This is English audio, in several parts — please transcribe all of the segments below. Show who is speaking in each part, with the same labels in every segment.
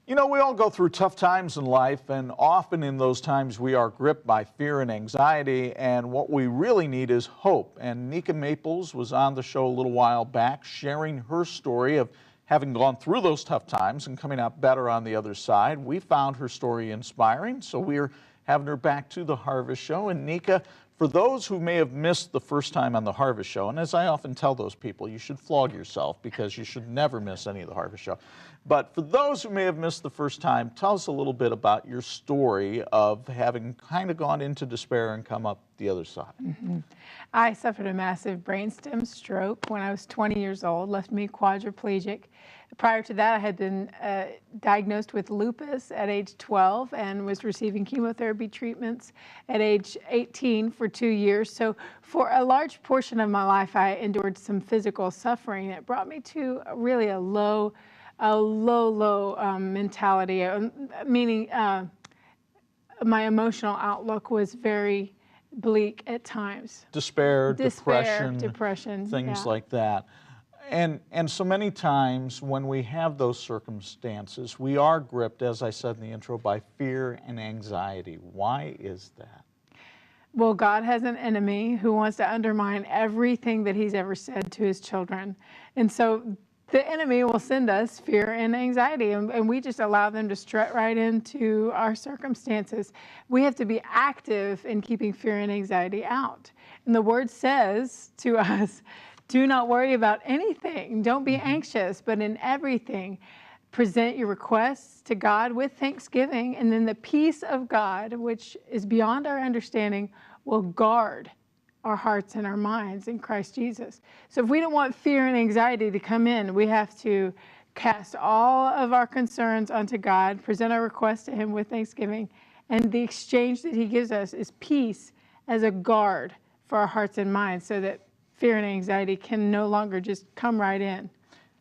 Speaker 1: You know, we all go through tough times in life, and often in those times we are gripped by fear and anxiety, and what we really need is hope. And Nika Maples was on the show a little while back sharing her story of having gone through those tough times and coming out better on the other side. We found her story inspiring, so we're having her back to the Harvest Show. And Nika, for those who may have missed the first time on the Harvest Show, and as I often tell those people, you should flog yourself because you should never miss any of the Harvest Show. But for those who may have missed the first time, tell us a little bit about your story of having kind of gone into despair and come up the other side.
Speaker 2: I suffered a massive brainstem stroke when I was 20 years old, left me quadriplegic. Prior to that, I had been diagnosed with lupus at age 12 and was receiving chemotherapy treatments at age 18 for 2 years. So for a large portion of my life, I endured some physical suffering. It brought me to really a low mentality, meaning my emotional outlook was very bleak at times.
Speaker 1: Despair, depression, things
Speaker 2: yeah.
Speaker 1: like that. And so many times when we have those circumstances, we are gripped, as I said in the intro, by fear and anxiety. Why is that?
Speaker 2: Well, God has an enemy who wants to undermine everything that he's ever said to his children. And so the enemy will send us fear and anxiety, and we just allow them to strut right into our circumstances. We have to be active in keeping fear and anxiety out. And the word says to us, do not worry about anything. Don't be anxious, but in everything, present your requests to God with thanksgiving, and then the peace of God, which is beyond our understanding, will guard our hearts and our minds in Christ Jesus. So if we don't want fear and anxiety to come in, we have to cast all of our concerns onto God, present our requests to him with thanksgiving, and the exchange that he gives us is peace as a guard for our hearts and minds, so that fear and anxiety can no longer just come right in.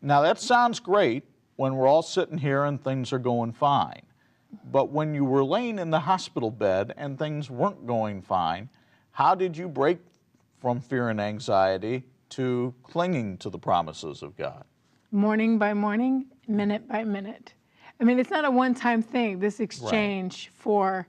Speaker 1: Now that sounds great when we're all sitting here and things are going fine. But when you were laying in the hospital bed and things weren't going fine, how did you break from fear and anxiety to clinging to the promises of God?
Speaker 2: Morning by morning, minute by minute. I mean, it's not a one-time thing, this exchange for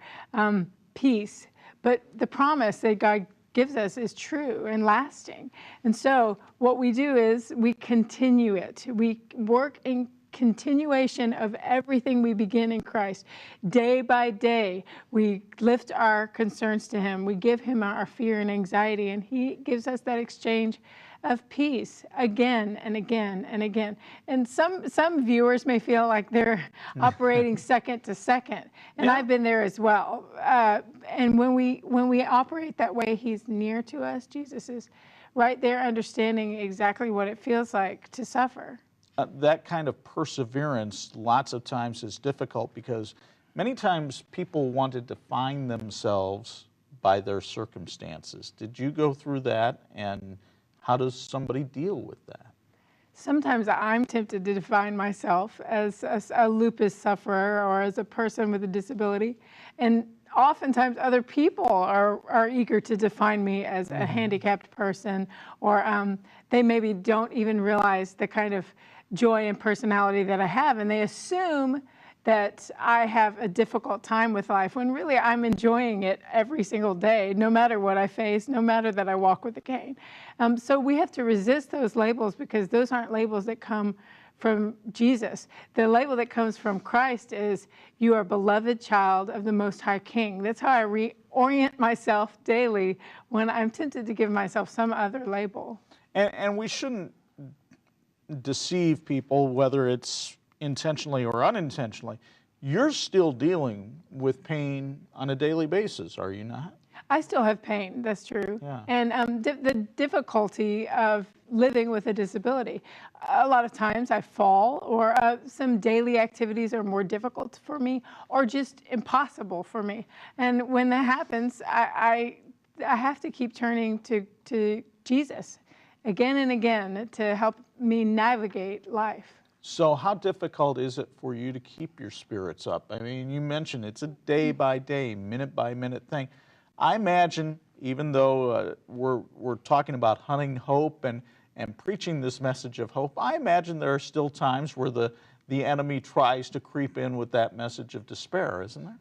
Speaker 2: peace, but the promise that God gives us is true and lasting. And so what we do is we continue it. We work in continuation of everything we begin in Christ. Day by day, we lift our concerns to him. We give him our fear and anxiety, and he gives us that exchange of peace again and again and again. And some viewers may feel like they're operating second to second, and yeah. I've been there as well. And when we operate that way, he's near to us. Jesus is right there, understanding exactly what it feels like to suffer.
Speaker 1: That kind of perseverance lots of times is difficult because many times people want to define themselves by their circumstances. Did you go through that, and how does somebody deal with that?
Speaker 2: Sometimes I'm tempted to define myself as a lupus sufferer or as a person with a disability, and oftentimes other people are eager to define me as a handicapped person, or they maybe don't even realize the kind of joy and personality that I have, and they assume that I have a difficult time with life, when really I'm enjoying it every single day, no matter what I face, no matter that I walk with a cane. So we have to resist those labels, because those aren't labels that come from Jesus. The label that comes from Christ is, you are a beloved child of the Most High King. That's how I reorient myself daily when I'm tempted to give myself some other label.
Speaker 1: And we shouldn't deceive people, whether it's intentionally or unintentionally. You're still dealing with pain on a daily basis, are you not?
Speaker 2: I still have pain, that's true.
Speaker 1: Yeah.
Speaker 2: And the difficulty of living with a disability. A lot of times I fall, or some daily activities are more difficult for me, or just impossible for me. And when that happens, I have to keep turning to Jesus again and again to help me navigate life.
Speaker 1: So how difficult is it for you to keep your spirits up? I mean, you mentioned it's a day by day, minute by minute thing. I imagine, even though we're talking about hunting hope and preaching this message of hope, I imagine there are still times where the the enemy tries to creep in with that message of despair, isn't there?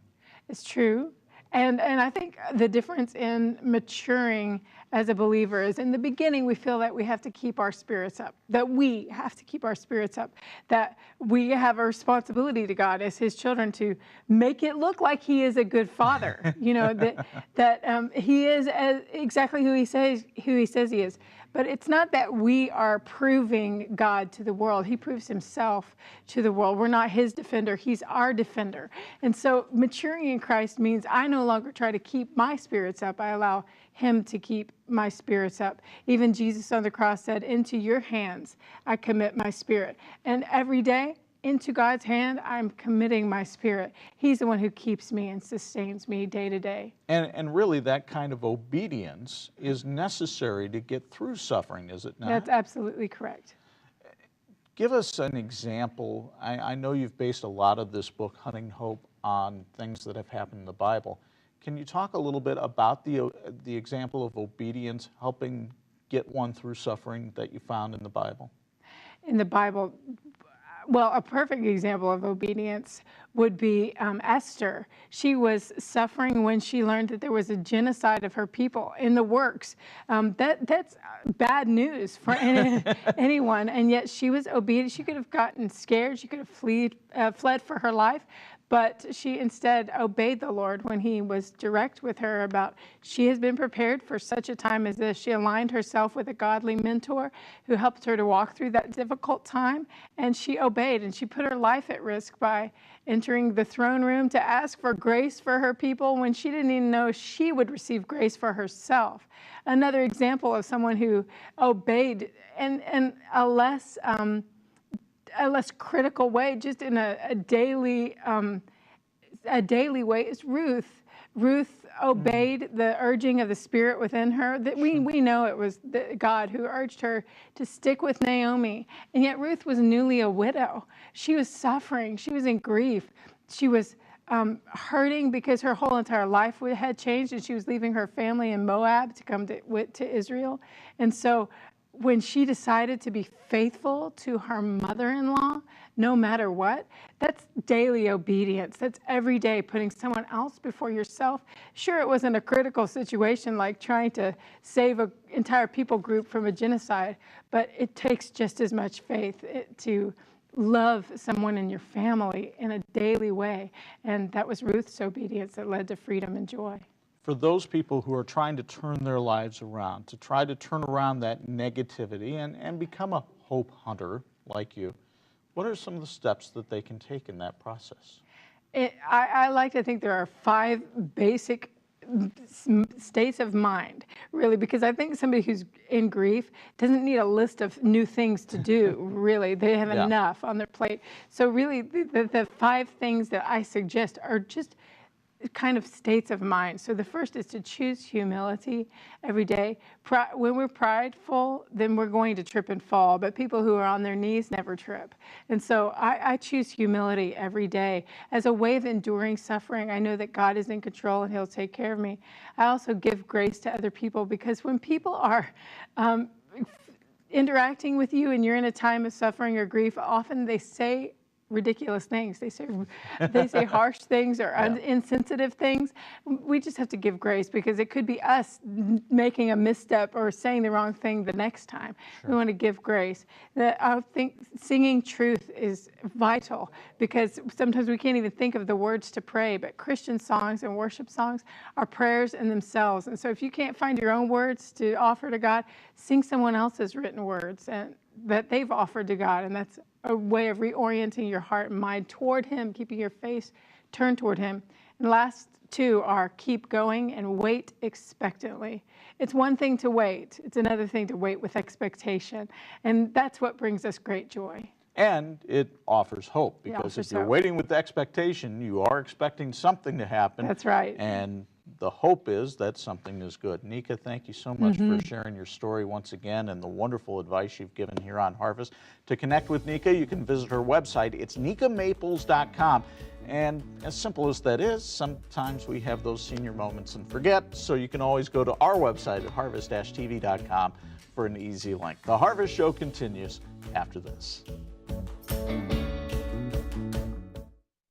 Speaker 2: It's true. And I think the difference in maturing as a believer is in the beginning we feel that we have to keep our spirits up, that we have to keep our spirits up, that we have a responsibility to God as his children to make it look like he is a good father, you know, that he is exactly who he says he is. But it's not that we are proving God to the world. He proves himself to the world. We're not his defender. He's our defender. And so maturing in Christ means I no longer try to keep my spirits up. I allow him to keep my spirits up. Even Jesus on the cross said, "Into your hands I commit my spirit." And every day, into God's hand, I'm committing my spirit. He's the one who keeps me and sustains me day to day.
Speaker 1: And really, that kind of obedience is necessary to get through suffering, is it not?
Speaker 2: That's absolutely correct.
Speaker 1: Give us an example. I know you've based a lot of this book, Hunting Hope, on things that have happened in the Bible. Can you talk a little bit about the example of obedience helping get one through suffering that you found in the Bible?
Speaker 2: In the Bible, well, a perfect example of obedience would be Esther. She was suffering when she learned that there was a genocide of her people in the works. That's bad news for anyone, and yet she was obedient. She could have gotten scared. She could have fled for her life, but she instead obeyed the Lord when he was direct with her about she has been prepared for such a time as this. She aligned herself with a godly mentor who helped her to walk through that difficult time, and she obeyed, and she put her life at risk by entering the throne room to ask for grace for her people when she didn't even know she would receive grace for herself. Another example of someone who obeyed in a less critical way, just in a daily way, is Ruth. Ruth obeyed the urging of the Spirit within her. That we know it was God who urged her to stick with Naomi. And yet Ruth was newly a widow. She was suffering. She was in grief. She was hurting because her whole entire life had changed, and she was leaving her family in Moab to come to Israel. And so when she decided to be faithful to her mother-in-law, no matter what, that's daily obedience. That's every day putting someone else before yourself. Sure, it wasn't a critical situation like trying to save an entire people group from a genocide, but it takes just as much faith to love someone in your family in a daily way. And that was Ruth's obedience that led to freedom and joy.
Speaker 1: For those people who are trying to turn their lives around, to try to turn around that negativity and become a hope hunter like you, what are some of the steps that they can take in that process?
Speaker 2: I like to think there are 5 basic states of mind, really, because I think somebody who's in grief doesn't need a list of new things to do, really. They have enough on their plate. So really, the 5 things that I suggest are just kind of states of mind. So the first is to choose humility every day. When we're prideful, then we're going to trip and fall, but people who are on their knees never trip. And so I choose humility every day as a way of enduring suffering. I know that God is in control and he'll take care of me. I also give grace to other people, because when people are interacting with you and you're in a time of suffering or grief, often they say ridiculous things. They say harsh things or insensitive things. We just have to give grace, because it could be us making a misstep or saying the wrong thing the next time. Sure. We want to give grace. I think singing truth is vital, because sometimes we can't even think of the words to pray, but Christian songs and worship songs are prayers in themselves. And so if you can't find your own words to offer to God, sing someone else's written words and that they've offered to God, and that's a way of reorienting your heart and mind toward him, keeping your face turned toward him. And last 2 are keep going and wait expectantly. It's one thing to wait. It's another thing to wait with expectation. And that's what brings us great joy.
Speaker 1: And it offers hope, because if you're waiting with expectation, you are expecting something to happen.
Speaker 2: That's right.
Speaker 1: And the hope is that something is good. Nika, thank you so much for sharing your story once again and the wonderful advice you've given here on Harvest. To connect with Nika, you can visit her website. It's nikamaples.com. And as simple as that is, sometimes we have those senior moments and forget, so you can always go to our website at harvest-tv.com for an easy link. The Harvest Show continues after this.